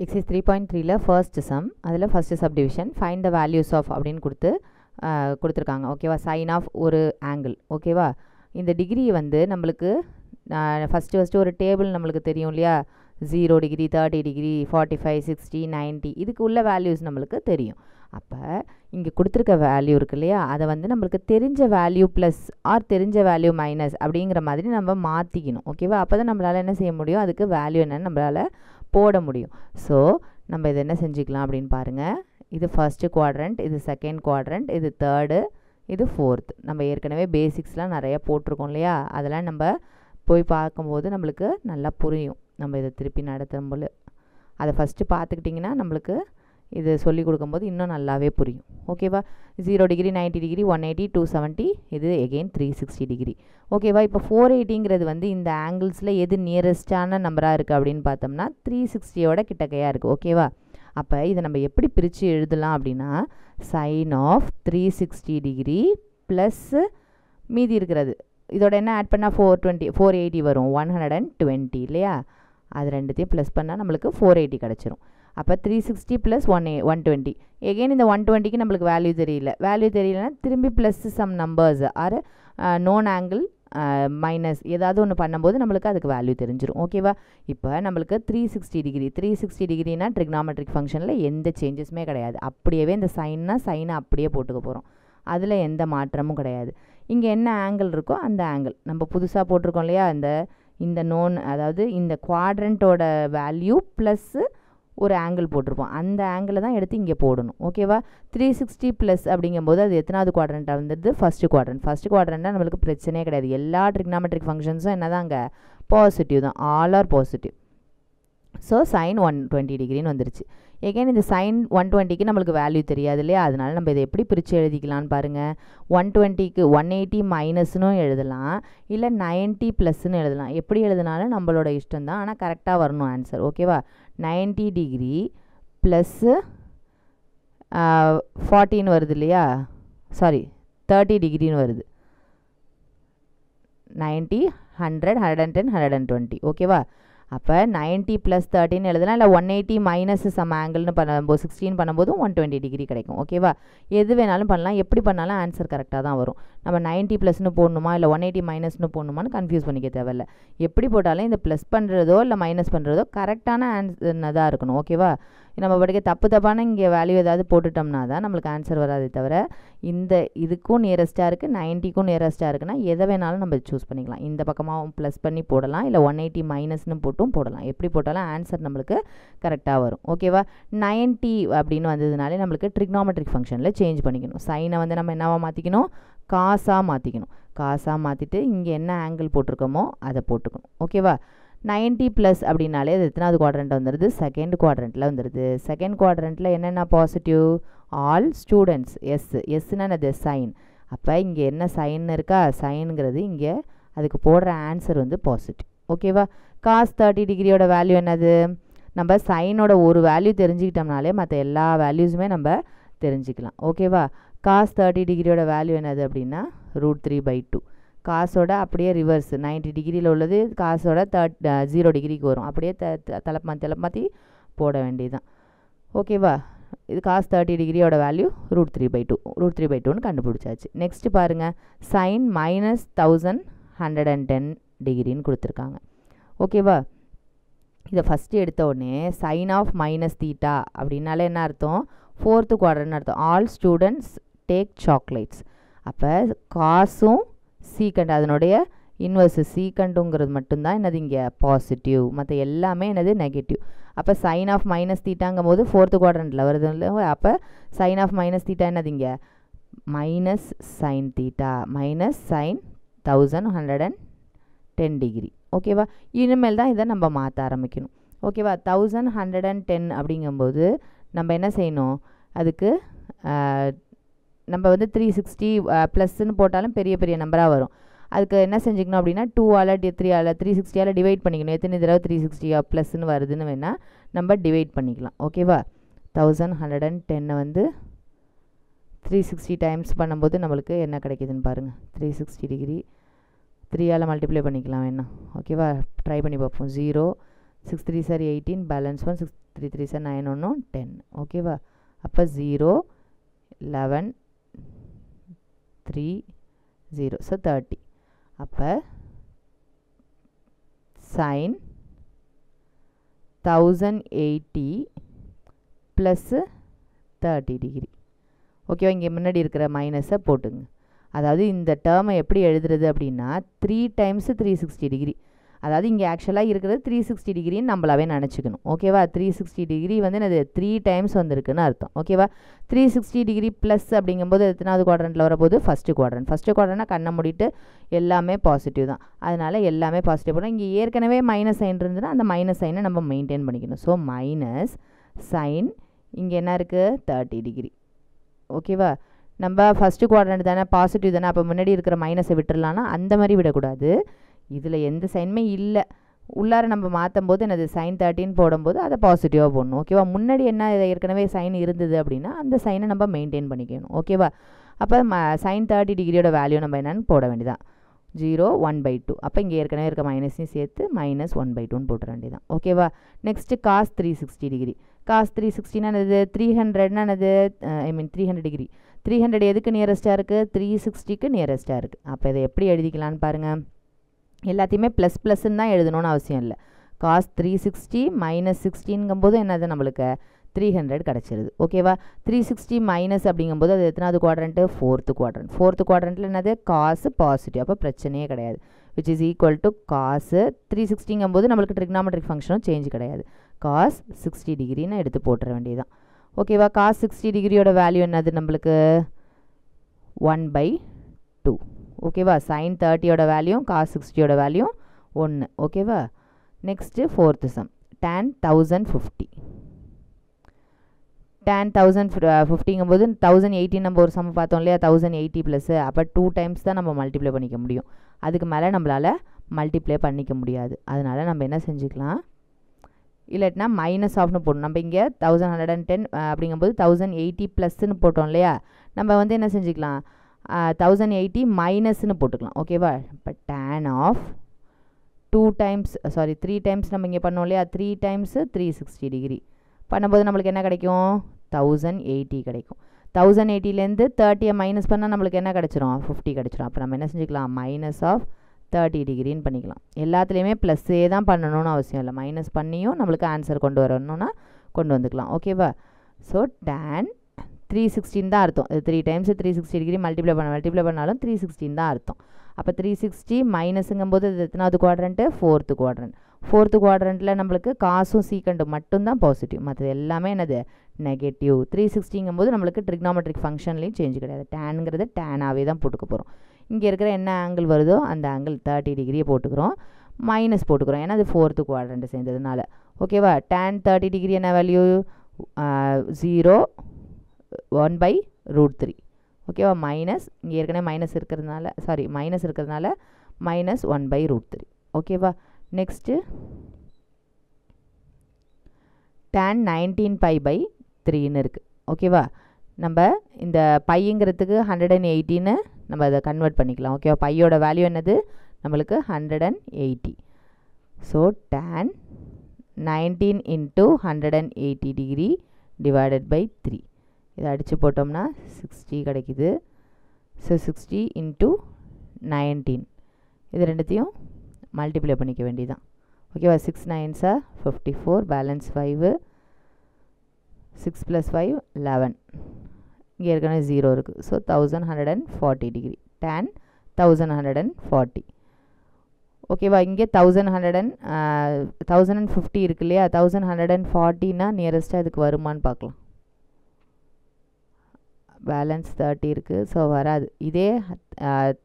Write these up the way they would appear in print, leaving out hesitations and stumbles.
Exercise 3.3ல first sum அதில் first subdivision find the values of அப்படின்னு கொடுத்துருக்காங்க. ஓகேவா, சைன் ஆஃப் ஒரு ஆங்கிள். ஓகேவா, இந்த டிகிரி வந்து நம்மளுக்கு ஃபஸ்ட்டு ஒரு டேபிள் நம்மளுக்கு தெரியும் இல்லையா, 0 டிகிரி 30 டிகிரி 45 60 90 இதுக்கு உள்ள வேல்யூஸ் நம்மளுக்கு தெரியும். அப்போ இங்கே கொடுத்துருக்க வேல்யூ இருக்கு இல்லையா, அதை வந்து நம்மளுக்கு தெரிஞ்ச வேல்யூ ப்ளஸ் ஆர் தெரிஞ்ச வேல்யூ மைனஸ் அப்படிங்கிற மாதிரி நம்ம மாற்றிக்கணும். ஓகேவா, அப்போ தான் நம்மளால் என்ன செய்ய முடியும், அதுக்கு வேல்யூ என்னன்னு நம்மளால் போட முடியும். ஸோ நம்ம இதை என்ன செஞ்சுக்கலாம் அப்படின்னு பாருங்கள். இது ஃபஸ்ட்டு குவாட்ரண்ட், இது செகண்ட் குவாட்ரண்ட், இது தேர்டு, இது ஃபோர்த்து. நம்ம ஏற்கனவே பேசிக்ஸ்லாம் நிறைய போட்டிருக்கோம் இல்லையா, அதெல்லாம் நம்ம போய் பார்க்கும்போது நம்மளுக்கு நல்லா புரியும். நம்ம இதை திருப்பி நடத்தும்போது அதை ஃபஸ்ட்டு பார்த்துக்கிட்டிங்கன்னா நம்மளுக்கு இது சொல்லி கொடுக்கும்போது இன்னும் நல்லாவே புரியும். ஓகேவா, 0 டிகிரி 90 டிகிரி 180 270 இது எகெயின் 360 டிகிரி. ஓகேவா, இப்போ 480ங்கிறது வந்து இந்த ஆங்கிள்ஸில் எது நியரஸ்டான நம்பராக இருக்குது அப்படின்னு பார்த்தோம்னா 360யோட கிட்டக்கையாக இருக்குது. ஓகேவா, அப்போ இதை நம்ம எப்படி பிரித்து எழுதலாம் அப்படின்னா சைன் ஆஃப் 360 டிகிரி ப்ளஸ் மீதி இருக்கிறது இதோட என்ன ஆட் பண்ணால் 480 வரும், 120 இல்லையா, அது ரெண்டுத்தையும் ப்ளஸ் பண்ணால் நம்மளுக்கு 480 கிடச்சிரும். அப்போ 360 ப்ளஸ் 120 எகெயின் இந்த 120க்கு நம்மளுக்கு வேல்யூ தெரியலன்னா திரும்பி plus some numbers are known angle minus ஏதாவது ஒன்று பண்ணும்போது நம்மளுக்கு அதுக்கு வேல்யூ தெரிஞ்சிடும். ஓகேவா, இப்போ நம்மளுக்கு 360 டிகிரினா ட்ரிக்னாமெட்ரிக் ஃபங்க்ஷனில் எந்த சேஞ்சஸுமே கிடையாது. அப்படியே இந்த சைனை அப்படியே போட்டுக்க போகிறோம், அதில் எந்த மாற்றமும் கிடையாது. இங்கே என்ன ஆங்கிள் இருக்கோ அந்த ஆங்கிள் நம்ம புதுசாக போட்டிருக்கோம் இல்லையா, இந்த நோன் அதாவது இந்த குவாட்ரண்ட்டோட வேல்யூ ப்ளஸ்ஸு ஒரு ஆங்கிள் போட்டிருப்போம், அந்த ஆங்கிளை தான் எடுத்து இங்கே போடணும். ஓகேவா, 360 ப்ளஸ் அப்படிங்கும்போது அது எத்தனாவது குவாட்ரண்ட்டாக வந்துடுது, ஃபஸ்ட்டு குவாட்ரண்ட்டாக நம்மளுக்கு பிரச்சனையே கிடையாது. எல்லா ட்ரிக்னாமெட்ரிக் ஃபங்க்ஷன்ஸும் என்ன தான் அங்கே பாசிட்டிவ் தான், all are positive. So sine 120 டிகிரின்னு வந்துருச்சு. எகெயின் இந்த சைன் 120க்கு நம்மளுக்கு வேல்யூ தெரியாது இல்லையா, அதனால நம்ம இதை எப்படி பிரித்து எழுதிக்கலான்னு பாருங்கள். 120க்கு 180 மைனஸ்னு எழுதலாம், இல்லை 90 ப்ளஸ்ன்னு எழுதலாம். எப்படி எழுதினாலும் நம்மளோட இஷ்டம் தான், ஆனால் கரெக்டாக வரணும் ஆன்சர். ஓகேவா, 90 டிகிரி ப்ளஸ்ஸு 40ன்னு வருது இல்லையா, சாரி 30 டிகிரின்னு வருது, 90 100 110 120. ஓகேவா, அப்போ 90 ப்ளஸ் 30ன்னு எழுதலாம், இல்லை 180 மைனஸ் சம் ஆங்கிள்னு பண்ணும்போது 16 பண்ணும்போதும் 120 டிகிரி கிடைக்கும். ஓகேவா, எது வேணாலும் பண்ணலாம், எப்படி பண்ணாலும் ஆன்சர் கரெக்டாக தான் வரும். நம்ம 90 ப்ளஸ்னு போடணுமா இல்லை 180 மைனஸ்னு போடணுமான்னு கன்ஃபியூஸ் பண்ணிக்க தேவையில்ல. எப்படி போட்டாலும் இந்த ப்ளஸ் பண்ணுறதோ இல்லை மைனஸ் பண்ணுறதோ கரெக்டான ஆன்சர் தான் இருக்கணும். ஓகேவா, நம்ம படிக்க தப்பான இங்கே வேல்யூ ஏதாவது போட்டுட்டோம்னா தான் நம்மளுக்கு ஆன்சர் வராதே தவிர, இந்த இதுக்கும் நியரஸ்ட்டாக இருக்குது 90க்கும் நியரஸ்ட்டாக இருக்குன்னா எதை வேணாலும் நம்ம சூஸ் பண்ணிக்கலாம். இந்த பக்கமாக ப்ளஸ் பண்ணி போடலாம், இல்லை 180 மைனஸ்னு போட்டும் போடலாம். எப்படி போட்டாலும் ஆன்சர் நம்மளுக்கு கரெக்டாக வரும். ஓகேவா, 90 அப்படின்னு வந்ததுனாலே நம்மளுக்கு ட்ரிக்னாமெட்ரிக் ஃபங்க்ஷனில் சேஞ்ச் பண்ணிக்கணும். சைனை வந்து நம்ம என்னவா மாற்றிக்கணும், காசாக மாற்றிக்கணும். காசாக மாற்றிட்டு இங்கே என்ன ஆங்கிள் போட்டிருக்கோமோ அதை போட்டுக்கணும். ஓகேவா, 90 ப்ளஸ் அப்படின்னாலே அது எத்தனாவது குவாட்ரண்ட் வந்துடுது, செகண்ட் குவாட்ரண்ட்டில் வந்துடுது. செகண்ட் குவாட்ரண்ட்டில் என்னென்ன பாசிட்டிவ், ஆல் ஸ்டூடெண்ட்ஸ், எஸ்னா அது சைன். அப்போ இங்கே என்ன சைன் இருக்கா, சைனுங்கிறது இங்கே அதுக்கு போடுற ஆன்சர் வந்து பாசிட்டிவ். ஓகேவா, காஸ் 30 டிகிரியோட வேல்யூ என்னது, நம்ம சைனோட ஒரு வேல்யூ தெரிஞ்சுக்கிட்டோம்னாலே மற்ற எல்லா வேல்யூஸுமே நம்ம தெரிஞ்சுக்கலாம். ஓகேவா, காஸ் 30 டிகிரியோட வேல்யூ என்னது அப்படின்னா √3/2. காசோட அப்படியே ரிவர்ஸ் 90 டிகிரியில் உள்ளது காசோட 0 டிகிரிக்கு வரும், அப்படியே தலைமாற்றி போட வேண்டியதுதான். ஓகேவா, இது காஸ் 30 டிகிரியோட வேல்யூ √3/2ன்னு கண்டுபிடிச்சாச்சு. நெக்ஸ்ட்டு பாருங்கள், சைன் மைனஸ் 1110 டிகிரின்னு கொடுத்துருக்காங்க. ஓகேவா, இதை ஃபஸ்ட்டு எடுத்த உடனே சைன் ஆஃப் மைனஸ் தீட்டா அப்படின்னாலே என்ன அர்த்தம், ஃபோர்த்து குவாட்ரண்ட்னு அர்த்தம். All students take chocolates. அப்போ காசும் சீக்கண்ட் அதனுடைய இன்வர்ஸு சீக்கண்டுங்கிறது மட்டும்தான் என்னது இங்கே பாசிட்டிவ், மற்ற எல்லாமே என்னது நெகட்டிவ். அப்போ சைன் ஆஃப் மைனஸ் தீட்டாங்கும் போது ஃபோர்த்து குவாட்ரண்ட்டில் வருது இல்லை, அப்போ சைன் ஆஃப் மைனஸ் தீட்டா என்னது இங்கே minus sine theta minus sine 1110 degree. ஓகேவா, இனிமேல் தான் இதை நம்ம மாற்ற ஆரம்பிக்கணும். ஓகேவா, 1110 அப்படிங்கும்போது நம்ம என்ன செய்யணும், அதுக்கு நம்ம வந்து 360 ப்ளஸ்ன்னு போட்டாலும் பெரிய நம்பராக வரும். அதுக்கு என்ன செஞ்சுக்கணும் அப்படின்னா 2ஆல் 360ஆல் டிவைட் பண்ணிக்கணும். எத்தனை தடவை 360 ப்ளஸ்ன்னு வருதுன்னு வேணால் நம்ம டிவைட் பண்ணிக்கலாம். ஓகேவா, 1110 வந்து 360 டைம்ஸ் பண்ணும்போது நம்மளுக்கு என்ன கிடைக்குதுன்னு பாருங்கள், 360 டிகிரி 3ஆல் மல்டிப்ளை பண்ணிக்கலாம் வேணாம். ஓகேவா, ட்ரை பண்ணி பார்ப்போம். 0 6 3s are 18, balance 1, 6 3 3s are 9 ஒன்றும் 10. ஓகேவா? அப்போ 0 11 3 0, ஸோ 30. அப்போ sin 1080 ப்ளஸ் 30 டிகிரி. ஓகேவா? இங்கே முன்னாடி இருக்கிற மைனஸை போட்டுங்க. அதாவது இந்த டேர்மை எப்படி எழுதுறது அப்படின்னா 3 டைம்ஸ் 360 டிகிரி. அதாவது இங்கே ஆக்சுவலாக இருக்கிறது 360 டிகிரின்னு நம்மளாவே நினச்சிக்கணும். ஓகேவா? 360 டிகிரி வந்து அது 3 டைம்ஸ் வந்திருக்குன்னு அர்த்தம். ஓகேவா? 360 டிகிரி ப்ளஸ் அப்படிங்கும்போது எத்தனாவது குவாட்ரண்ட்டில் வரப்போது? First quadrant. ஃபஸ்ட்டு குவாட்ரண்ட்னா கண்ணை மூடிட்டு எல்லாமே பாசிட்டிவ் தான். அதனால் எல்லாமே பாசிட்டிவ் போனால் இங்கே ஏற்கனவே மைனஸ் சைன் இருந்ததுன்னா அந்த மைனஸ் சைனை நம்ம மெயின்டைன் பண்ணிக்கணும். ஸோ மைனஸ் சைன் இங்கே என்ன இருக்குது? 30 டிகிரி. ஓகேவா? நம்ம ஃபஸ்ட்டு குவாட்ரண்ட் தானே, பாசிட்டிவ் தானே, அப்போ முன்னாடி இருக்கிற மைனஸை விட்டுடலான்னா அந்த மாதிரி விடக்கூடாது. இதில் எந்த சைனுமே இல்லை, உள்ளார நம்ம மாற்றும் போது என்னது சைன் 13 போடும்போது அதை பாசிட்டிவாக போடணும். ஓகேவா? முன்னாடி என்ன ஏற்கனவே சைன் இருந்தது அப்படின்னா அந்த சைனை நம்ம மெயின்டைன் பண்ணிக்கணும். ஓகேவா? அப்போ சைன் 30 டிகிரியோட வேல்யூ நம்ம என்னென்னு போட வேண்டியதான் 0 1/2. அப்போ இங்கே ஏற்கனவே இருக்க மைனஸையும் சேர்த்து -1/2 போட்டுற வேண்டியதான். ஓகேவா? Next cos 360 degree. காஸ் 360னா என்னது? 300னா என்னது? 300 டிகிரி. 300 எதுக்கு நியரஸ்ட்டாக இருக்குது? 360க்கு நியரஸ்ட்டாக இருக்குது. அப்போ இதை எப்படி எழுதிக்கலான்னு பாருங்கள். எல்லாத்தையுமே ப்ளஸ் ப்ளஸ்ன்னு தான் எழுதணும்னு அவசியம் இல்லை. காஸ் 360 மைனஸ் 16ங்கும்போது என்னது நம்மளுக்கு 300 கிடச்சிருது. ஓகேவா? 360 மைனஸ் அப்படிங்கும்போது அது எத்தனாவது குவாட்ரண்ட்டு? 4th quadrant. 4th குவாட்ரண்ட்டில் என்னது? காசு பாசிட்டிவ். அப்போ பிரச்சனையே கிடையாது. விச் இஸ் ஈக்குவல் டு காசு 360ங்கும்போது நம்மளுக்கு ட்ரிக்னாமெட்ரிக் ஃபங்க்ஷனும் சேஞ்ச் கிடையாது. காஸ் 60 டிகிரின்னு எடுத்து போட்டுற வேண்டியதுதான். ஓகேவா? காஸ் 60 டிகிரியோட வேல்யூ என்னது நம்மளுக்கு? 1/2. ஓகேவா? சைன் 30யோட வேல்யூ காஸ் 60யோட வேல்யூ 1. ஓகேவா? Next 4th sum tan 1050. tan 1050ங்கும்போது 1080 நம்ம ஒரு சம் பார்த்தோம் இல்லையா? 1080 ப்ளஸ். அப்போ 2 டைம்ஸ் தான் நம்ம மல்டிப்ளை பண்ணிக்க முடியும். அதுக்கு மேலே நம்மளால் மல்டிப்ளை பண்ணிக்க முடியாது. அதனால் நம்ம என்ன செஞ்சுக்கலாம், இல்லாட்டினா மைனஸ் ஆஃப்னு போடணும். நம்ம இங்கே 1110 அப்படிங்கும்போது 1080 ப்ளஸ்ன்னு போட்டோம் இல்லையா? நம்ம வந்து என்ன செஞ்சுக்கலாம், 1080 மைனஸ்ன்னு போட்டுக்கலாம். ஓகேவா? இப்போ டேன் ஆஃப் 3 டைம்ஸ் நம்ம இங்கே பண்ணோம் இல்லையா? 3 டைம்ஸு 360 டிகிரி பண்ணும்போது நம்மளுக்கு என்ன கிடைக்கும்? 1080 கிடைக்கும். 1080லேருந்து 30யை மைனஸ் பண்ணால் நம்மளுக்கு என்ன கிடச்சிரும்? 50 கிடச்சிரும். அப்போ நம்ம என்ன செஞ்சுக்கலாம், மைனஸ் ஆஃப் 30 டிகிரின்னு பண்ணிக்கலாம். எல்லாத்துலேயுமே ப்ளஸ்ஸே தான் பண்ணணும்னு அவசியம் இல்லை. மைனஸ் பண்ணியும் நம்மளுக்கு ஆன்சர் கொண்டு வரணும்னா கொண்டு வந்துக்கலாம். ஓகேவா? ஸோ டேன் 316 தான் அர்த்தம். 3 டைம்ஸ் 360 டிகிரி மல்டிப்ளை பண்ணாலும் 316 தான் அர்த்தம். அப்போ 360 மைனஸுங்கும்போது அது எத்தனாவது குவாட்ரண்ட்டு? 4th quadrant. 4th குவாட்ரண்ட்டில் நம்மளுக்கு காசும் சீக்கண்டும் மட்டும்தான் பாசிட்டிவ், மற்றது எல்லாமே என்னது? நெகட்டிவ். 360ங்கும்போது நம்மளுக்கு ட்ரிக்னாமெட்ரிக் ஃபங்க்ஷன்லேயும் சேஞ்ச் கிடையாது. டேனுங்கிறது டேனாகவே தான் போட்டுக்க போகிறோம். இங்கே இருக்கிற என்ன ஆங்கிள் வருதோ அந்த ஆங்கிள் 30 டிகிரியை போட்டுக்கிறோம், மைனஸ் போட்டுக்கிறோம், ஏன்னா அது 4th குவாட்ரண்ட் சேர்ந்ததுனால. ஓகேவா? டேன் 30 டிகிரி என்ன வேல்யூ? 0 1/√3. ஓகேவா? மைனஸ் இங்கே ஏற்கனவே மைனஸ் இருக்கிறதுனால மைனஸ் 1/√3. ஓகேவா? நெக்ஸ்ட்டு tan 19π/3ன்னு இருக்குது. ஓகேவா? நம்ம இந்த பையங்கிறதுக்கு 180ன்னு நம்ம அதை கன்வெர்ட் பண்ணிக்கலாம். ஓகேவா? பையோட வேல்யூ என்னது நம்மளுக்கு? 180. So tan 19 × 180 degree divided by 3. இதை அடித்து போட்டோம்னா 60 கிடைக்குது. ஸோ 60 × 19 இது ரெண்டுத்தையும் மல்டிப்ளை பண்ணிக்க வேண்டியதான். ஓகேவா? 6 9s are 54, பேலன்ஸ் 5, 6 + 5 11. இங்கே ஏற்கனவே 0 இருக்குது. So 1140 degree. டேன் 1140. ஓகேவா? இங்கே 1050 இருக்கு இல்லையா? 1140னா நியரஸ்ட்டாக இதுக்கு வருமானு பார்க்கலாம். பேலன்ஸ் 30 இருக்குது. ஸோ வராது. இதே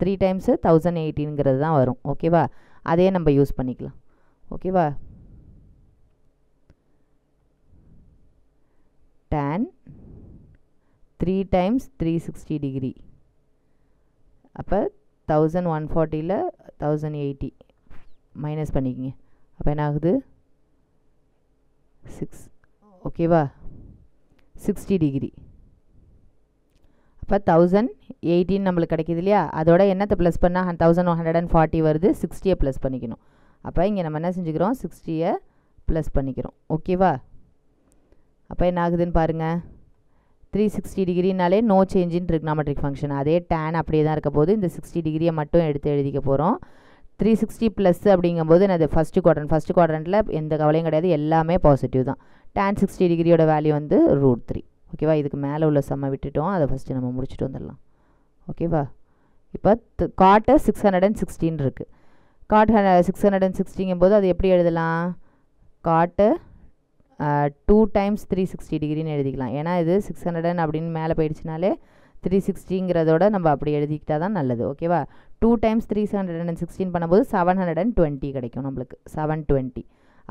3 டைம்ஸு 1080ங்கிறது தான் வரும். ஓகேவா? அதே நம்ம யூஸ் பண்ணிக்கலாம். ஓகேவா? tan 3 times 360 degree. அப்போ 1140ல் 1080 மைனஸ் பண்ணிக்கிங்க. அப்போ என்ன ஆகுது? 6. ஓகேவா? 60 டிகிரி. அப்போ 1018 நம்மளுக்கு கிடைக்கிது இல்லையா? அதோட என்னத்தை ப்ளஸ் பண்ணால் 1140 வருது. 60யை ப்ளஸ் பண்ணிக்கணும். அப்போ இங்கே நம்ம என்ன செஞ்சுக்கிறோம்? 60யை ப்ளஸ் பண்ணிக்கிறோம். ஓகேவா? அப்போ என்ன ஆகுதுன்னு பாருங்கள். 360 டிகிரினாலே no change in trigonometric function. அதே tan அப்படியே தான் இருக்க போது. இந்த 60 டிகிரியை மட்டும் எடுத்து எழுதிக்க போகிறோம். 360 ப்ளஸ் அப்படிங்கும்போது அது ஃபஸ்ட்டு குவாட்ரண்ட்டில் எந்த கவலையும் கிடையாது, எல்லாமே பாசிட்டிவ் தான். tan 60 டிகிரியோட வேல்யூ வந்து √3. ஓகேவா? இதுக்கு மேலே உள்ள சம்மை விட்டுட்டோம், அதை ஃபஸ்ட்டு நம்ம முடிச்சுட்டு வந்துடலாம். ஓகேவா? இப்போ cot 616 இருக்குது. cot 660 போது அது எப்படி எழுதலாம்? cot 2 டைம்ஸ் 360 டிகிரின்னு எழுதிக்கலாம். ஏன்னா இது 600 அப்படின்னு மேலே போயிடுச்சுனாலே 360ங்கிறதோட நம்ம அப்படி எழுதிக்கிட்டா தான் நல்லது. ஓகேவா? 2 டைம்ஸ் 316 பண்ணும்போது 720 கிடைக்கும் நம்மளுக்கு. 720.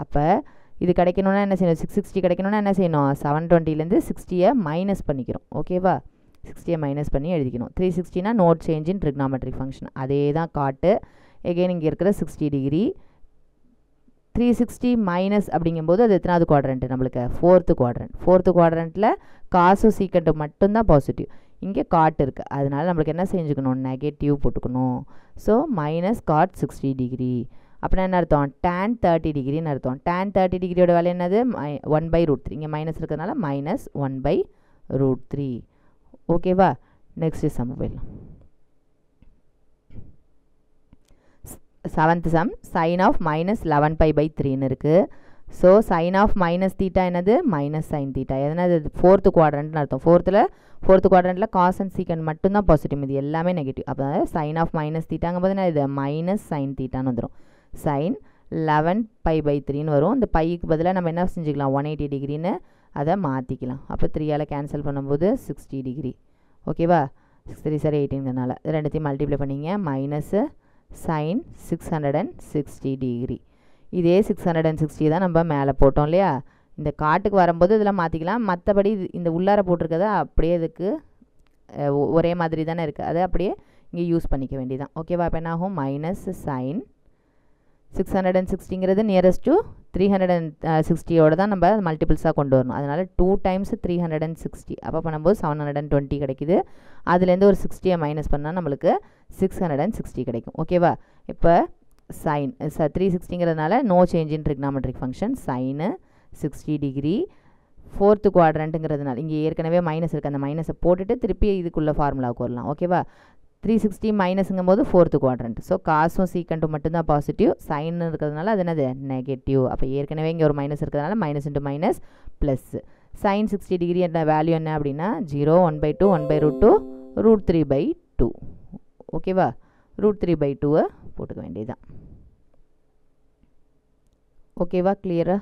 அப்போ இது கிடைக்கணுன்னா என்ன செய்யணும்? 660 கிடைக்கணுன்னா என்ன செய்யணும்? 720லேருந்து 60யை மைனஸ் பண்ணிக்கிறோம். ஓகேவா? 60யை மைனஸ் பண்ணி எழுதிக்கணும். 360னா not change in trigonometric function. அதே தான் காட்டு. எகெயின் இங்கே இருக்கிற 60 டிகிரி 360 மைனஸ் அப்படிங்கும்போது அது எத்தனாவது குவாட்ரண்ட் நம்மளுக்கு? 4th quadrant. 4th குவாட்ரண்ட்டில் காசும் சீக்கண்ட்டும் மட்டும்தான் பாசிட்டிவ். இங்கே காட் இருக்குது, அதனால் நம்மளுக்கு என்ன செஞ்சுக்கணும்? நெகட்டிவ் போட்டுக்கணும். So minus God 60 degree. அப்படின்னா என்ன அர்த்தம்? tan 30 டிகிரின்னு அர்த்தம். tan 30 டிகிரியோட வேலை என்னது? 1/√3. இங்கே மைனஸ் இருக்கிறதுனால மைனஸ் 1/√3. ஓகேவா? நெக்ஸ்ட் சம் போயிடலாம். 7th sum sin of minus 11π/3 இருக்குது. So sin of minus theta என்னது? Minus sin theta. எதனாது? 4th குவாட்ரண்ட்னு அர்த்தம். 4th குவாட்ரண்ட்டில் காஸ் அண்ட் சீக்கண்ட் மட்டும்தான் பாசிட்டிவ், இது எல்லாமே நெகட்டிவ். அப்போ sin of minus thetaங்கும் போது என்ன இது? மைனஸ் sin thetaன்னு வந்துடும். sin 11π/3ன்னு வரும். இந்த பைக்கு பதிலாக நம்ம என்ன செஞ்சுக்கலாம்? 180 டிகிரின்னு அதை மாற்றிக்கலாம். அப்போ 3ஆல் கேன்சல் பண்ணும்போது 60 டிகிரி. ஓகேவா? 6 3 18ங்கிறனால ரெண்டுத்தையும் மல்டிப்ளை பண்ணிங்க. Minus sin 660 degree. இதே 660 தான் நம்ம மேலே போட்டோம் இல்லையா? இந்த காட்டுக்கு வரும்போது இதெல்லாம் மாற்றிக்கலாம். மற்றபடி இந்த உள்ளார போட்டிருக்கதை அப்படியே இதுக்கு ஒரே மாதிரி தானே இருக்குது, அதை அப்படியே இங்கே யூஸ் பண்ணிக்க வேண்டியதான். ஓகேவா? இப்போ என்ன ஆகும்? மைனஸ் sin 660ங்கிறது நியரஸ்ட் டு 360ஓட தான் நம்ம மல்டிபிள்ஸாக கொண்டு வரணும். அதனால் 2 டைம்ஸ் 360 அப்போ பண்ணும்போது 720 கிடைக்குது. அதுலேருந்து ஒரு 60யை மைனஸ் பண்ணால் நம்மளுக்கு 660 கிடைக்கும். ஓகேவா? இப்போ சைன் 360ங்கிறதுனால no change in trigonometric function. Sine 60 degree 4th குவாட்ரண்ட்டுங்கிறதுனால இங்கே ஏற்கனவே மைனஸ் இருக்குது, அந்த மைனஸை போட்டுட்டு திருப்பி இதுக்குள்ளே ஃபார்முலாவுக்கு வரலாம். ஓகேவா? 360 மைனஸுங்கும் போது 4th குவாட்ரண்ட். ஸோ காசும் சீக்கண்ட்டும் மட்டும்தான் பாசிட்டிவ், சைன் இருக்கிறதுனால அது என்னது? நெகட்டிவ். அப்போ ஏற்கனவே இங்கே ஒரு மைனஸ் இருக்கிறதுனால minus into minus plus. Sine 60 degree என்ற வேல்யூ என்ன அப்படின்னா 0 1/2 1/√2 √3/2. ஓகேவா? √3/2 போட்டுக்க வேண்டியதுதான். ஓகேவா? கிளியரா?